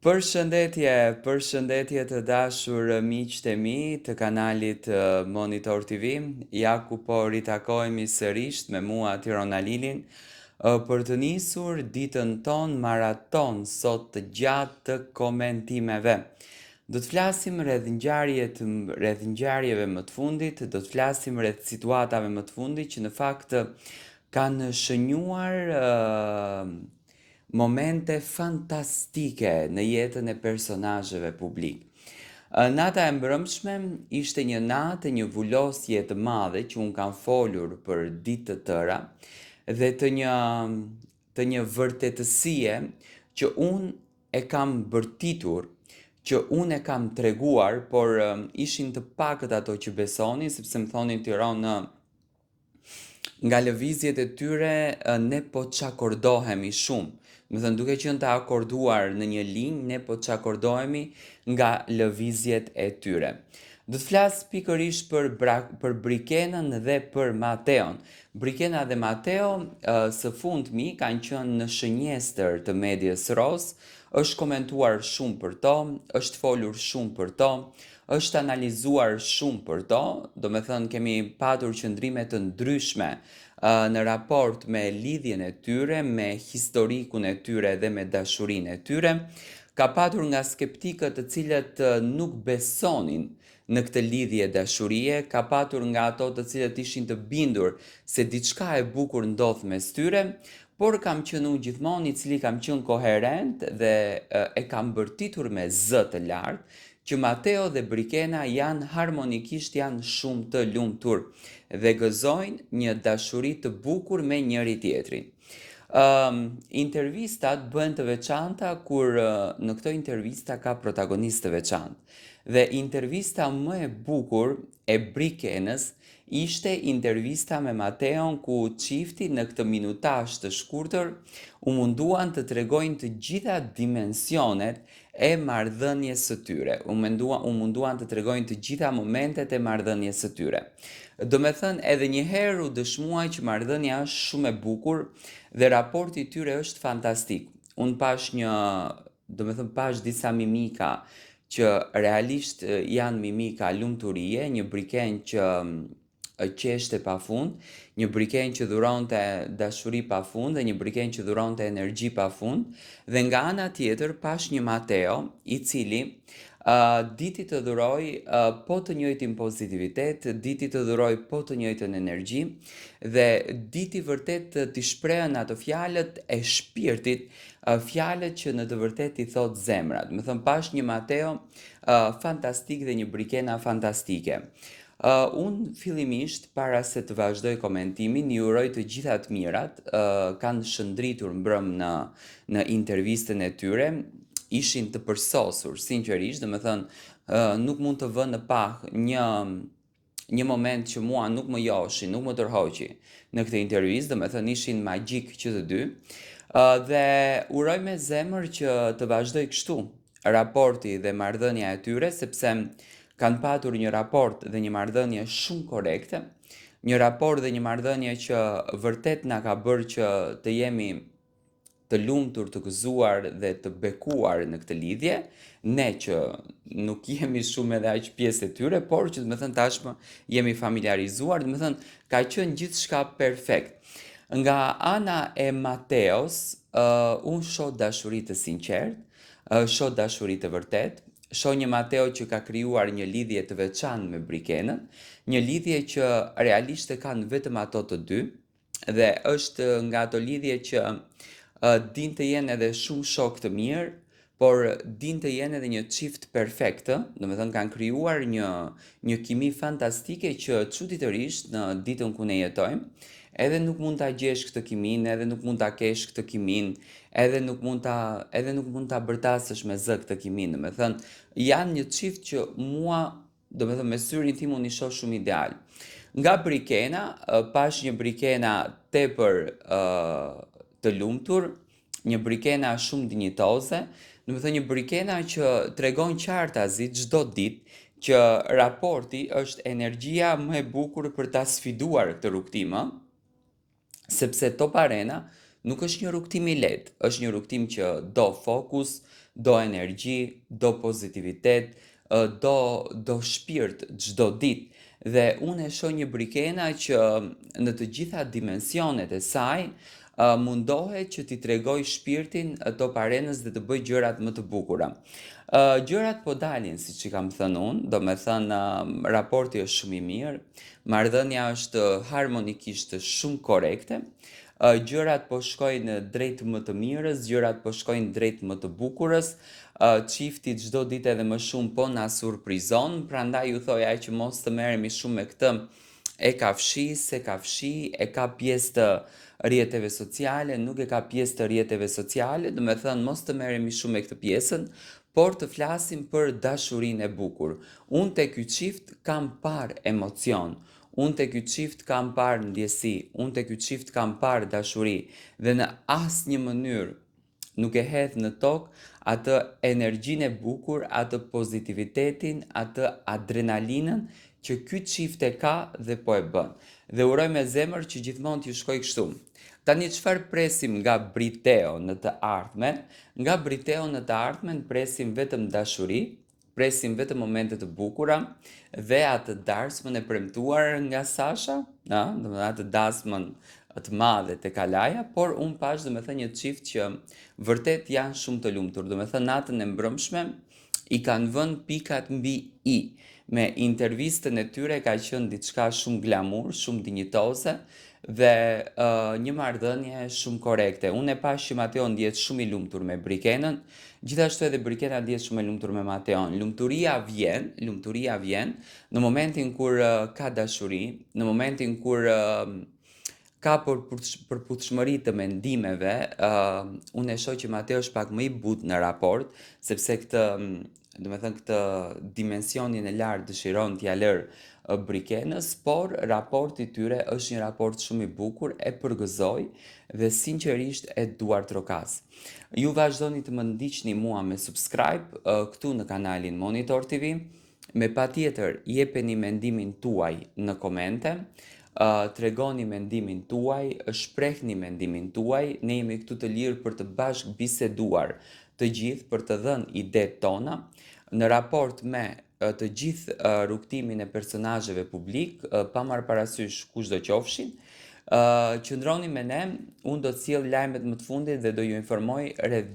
Përshëndetje të dashur miqtë e mi të kanalit Monitor TV. Ja ku po ritakojmë sërish me mua Tirona Lilin për të nisur ditën ton maraton sot të gjatë të komentimeve. Do të flasim rreth ngjarjeve më të fundit, do të flasim rreth situatave më të fundit që në fakt kanë shënjuar momente fantastike në jetën e personazheve publik. Nata e mbrëmshme ishte një natë, një vullosje të madhe që unë kam folur për ditë të tëra dhe të një vërtetësie që unë e kam bërtitur, që unë e kam treguar, por ishin të pakët ato që besonin, sepse më thonin Tiranë nga lëvizjet e tyre ne po çakordohemi shumë. Më thënë, duke qenë të akorduar në një linjë, ne po çakordohemi nga lëvizjet e tyre. Do të flas pikërisht për Brikenën dhe për Mateon. Brikena dhe Mateo së fundmi kanë qenë në shënjestër të medias ros, është komentuar shumë për to, është folur shumë për to, është analizuar shumë për to, do me thënë kemi patur qëndrime të ndryshme në raport me lidhjen e tyre, me historikun e tyre dhe me dashurinë e tyre. Ka patur nga skeptikët të cilët nuk besonin në këtë lidhje dashurie, ka patur nga ato të cilët ishin të bindur se diçka e bukur ndodh mes tyre, por kam qenë unë gjithmonë i cili kam qenë koherent dhe e kam bërtitur me zë të lartë që Mateo dhe Brikena harmonikisht janë shumë të lumtur dhe gëzojnë një dashuri të bukur me njëri tjetrin. Intervistat bëhen të veçanta kur në këto intervista ka protagonist të veçantë. Dhe intervista më e bukur e Brikenës ishte intervista me Mateon ku çifti në këtë minutazh të shkurtër u munduan të tregojnë të gjitha dimensionet e marrëdhënies së tyre. U munduan të tregojnë të gjitha momentet e marrëdhënies së tyre. Do me thënë, edhe një herë u dëshmuaj që marrëdhënia është shumë e bukur dhe raporti i tyre është fantastik. Unë pash disa mimika që realisht janë mimika lumturie, një Briken që qeshte pafund, një Briken që dhuronte dashuri pafund dhe një Briken që dhuronte energji pafund, dhe nga ana tjetër pash një Mateo i cili diti të dhuroj po të njëjtin pozitivitet, diti të dhuroj po të njëjtën energji dhe diti vërtet t'i shprehen ato fjalët e shpirtit, fjalët që në të vërtet i thot zemra. Më thënë, pash një Mateo fantastik dhe një Brikena fantastike. Unë fillimisht, para se të vazhdoj komentimin, një uroj të gjitha të mirat, kanë shëndritur mbrëm në intervistën e tyre, ishin të përsosur, sinqerisht, dhe me thënë, nuk mund të vë në pah një moment që mua nuk më joshi, nuk më tërhoqi në këtë intervistë, dhe me thënë ishin magjik që të dy, dhe uroj me zemër që të vazhdoj kështu raporti dhe marrëdhënia e tyre, sepse kanë patur një raport dhe një marrëdhënie shumë korekte, një raport dhe një marrëdhënie që vërtet na ka bërë që të jemi të lumtur, të gëzuar dhe të bekuar në këtë lidhje, ne që nuk jemi shumë edhe aq pjesë e tyre, por që do të thënë tashmë jemi familiarizuar, do të thënë ka qenë gjithçka perfekt. Nga ana e Mateos, unë shoh dashuri të sinqert, shoh dashuri të vërtet, shoh një Mateo që ka krijuar një lidhje të veçantë me Brikenën, një lidhje që realisht e kanë vetëm ato të dy, dhe është nga ato lidhje që din të jenë edhe shumë shok të mirë, por din të jenë edhe një çift perfektë, do me thënë kanë krijuar një kimi fantastike që çuditërisht në ditën ku ne jetojmë, edhe nuk mund ta gjesh këtë kimin, edhe nuk mund ta kesh këtë kimin, edhe nuk mund ta bërtasësh me zë këtë kimin, do me thënë, janë një çift që mua, do me thënë, me syrin tim unë i shoh shumë ideal. Nga Brikena, pash një Brikena tepër të lumtur, një Brikena shumë dinjitoze, do me thënë një Brikena që tregon qartazit çdo ditë që raporti është energjia më e bukur për ta sfiduar këtë rrugtim, sepse Top Arena Nuk është një rrugtim i lehtë, është një rrugtim që do fokus, do energji, do pozitivitet, do shpirt çdo ditë. Dhe unë e shoh një Brikena që në të gjitha dimensionet e saj mundohet që t'i tregoj shpirtin top arenës dhe të bëj gjërat më të bukura. Gjërat po dalin, siç i kam thënë unë, domethënë raporti është shumë i mirë, marrëdhënia është harmonikisht shumë korrekte, gjërat po shkojnë drejt më të mirës, gjërat po shkojnë drejt më të bukurës, çifti çdo ditë edhe më shumë po na surprizon, prandaj ju thoja që mos të merremi shumë me këtë, e ka fshi, se ka fshi, e ka pjesë të rrjeteve sociale, nuk e ka pjesë të rrjeteve sociale, do me thënë mos të merremi shumë me këtë pjesën, por të flasim për dashurinë e bukur. Unë te ky çift kam parë emocion, unë te ky çift kam parë ndjesi, unë te ky çift kam parë dashuri dhe në asnjë mënyrë nuk e hedh në tokë atë energjinë e bukur, atë pozitivitetin, atë adrenalinën që ky çift e ka dhe po e bën. Dhe uroj me zemër që gjithmonë t'ju shkojë kështu. Tani çfarë presim nga Briteo në të ardhmen? Nga Briteo në të ardhmen presim vetëm dashuri, presim vetëm momente të bukura dhe atë darsmën e premtuar nga Sasha, domethënë atë dasmën të madhe te Kalaja, por unë pash domethënë një çift që vërtet janë shumë të lumtur. Domethënë natën e mbrëmshme i kanë vënë pikat mbi i. Me intervistën e tyre ka qenë diçka shumë glamur, shumë dinjitoze dhe një marrëdhënie shumë korrekte. Unë e pash që Mateo ndihet shumë i lumtur me Brikenën, gjithashtu edhe Brikena ndihet shumë e lumtur me Mateon. Lumturia vjen në momentin kur ka dashuri, në momentin kur ka përputhshmëri të mendimeve, unë e shoh që Mateo është pak më i butë në raport, sepse këtë dimensionin e lartë dëshiron t'ia lërë Brikenës, por raporti tyre është një raport shumë i bukur, e përgëzoj dhe sinqerisht e duar trokas. Ju vazhdoni të më ndiqni mua me subscribe këtu në kanalin Monitor TV, me patjetër jepeni mendimin tuaj në komente, tregoni mendimin tuaj, shprehni mendimin tuaj, ne jemi këtu të lirë për të bashkë biseduar të gjithë për të dhënë idetë tona në raport me të gjithë rrugtimin e personazheve publik, pa marrë parasysh kushdo qofshin. Qëndroni me ne, unë do të sjell lajmet më të fundit dhe do ju informoj rreth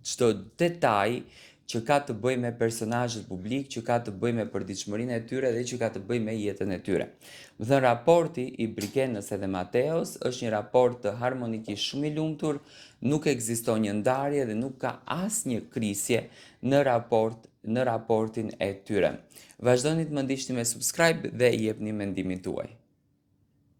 çdo detaj që ka të bëjë me personazhet publik, që ka të bëjë me përditshmërinë e tyre dhe që ka të bëjë me jetën e tyre. Do thënë raporti i Brikenës edhe Mateos është një raport harmonikisht shumë i lumtur, nuk ekziston një ndarje dhe nuk ka asnjë krisje në raportin e tyre. Vazhdoni të më ndiqni me subscribe dhe jepni mendimin tuaj.